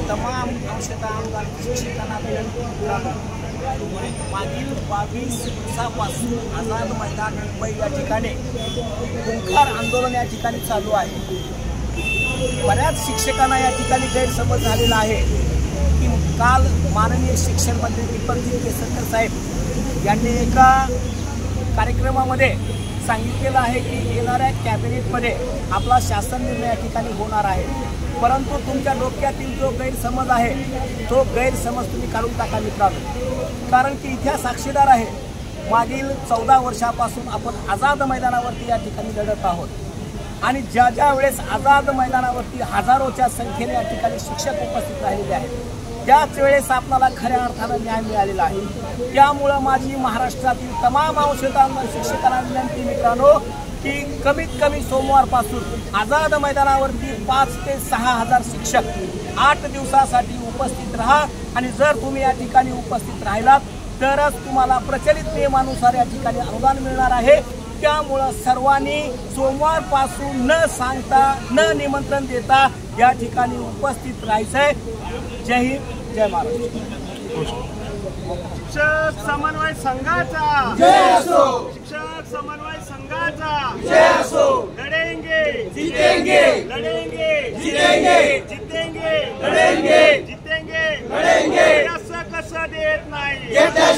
तमाम अंशतः शिक्षकांना मागील 22 दिवसापासून आझाद मैदान मुंबई या ठिकाणी हुंकार आंदोलन या ठिकाणी चालू आहे। बऱ्याच शिक्षकांना या ठिकाणी गैरसमज झालेला आहे की काल माननीय शिक्षण मंत्री दीपकजी केसरकर साहेब यांनी एका कार्यक्रमामध्ये सांगितलेलं आहे की येणाऱ्या कॅबिनेटमध्ये आपला शासन निर्णय या ठिकाणी होणार आहे, परंतु तुमच्या डोक्यातील जो गैरसमज आहे तो गैरसमज तुम्ही काढून टाका मित्रांनो। कारण की इतिहास साक्षीदार आहे, मागील 14 वर्षापासून आपण आझाद मैदानावरती या ठिकाणी लढत आहोत आणि ज्या वेळेस आझाद मैदानावरती हजारोच्या संख्येने या ठिकाणी शिक्षक उपस्थित राहिलेले आहेत त्याच वेळेस आपल्याला खऱ्या अर्थानं न्याय मिळालेला आहे। त्यामुळं माझी महाराष्ट्रातील तमाम अंशतः शिक्षकांना विनंती मित्रांनो की कमीत कमी सोमवारपासून आझाद मैदानावरती 5 ते 6 हजार शिक्षक 8 दिवसासाठी उपस्थित राहा आणि जर तुम्ही या ठिकाणी उपस्थित राहिलात तरच तुम्हाला प्रचलित नियमानुसार या ठिकाणी अनुदान मिळणार आहे। त्यामुळे सर्वांनी सोमवारपासून न सांगता न निमंत्रण देता या ठिकाणी उपस्थित राहायचंय। जय हिंद, जय महाराष्ट्र। शिक्षक समन्वय संघाचा जय असो, शिक्षक समन्वय संघाचा जय असो। लढेंगे जीतेंगे, लढेंगे जीतेंगे, जीतेंगे लढेंगे, जीतेंगे लढेंगे। असं कसं देत नाही, येत्या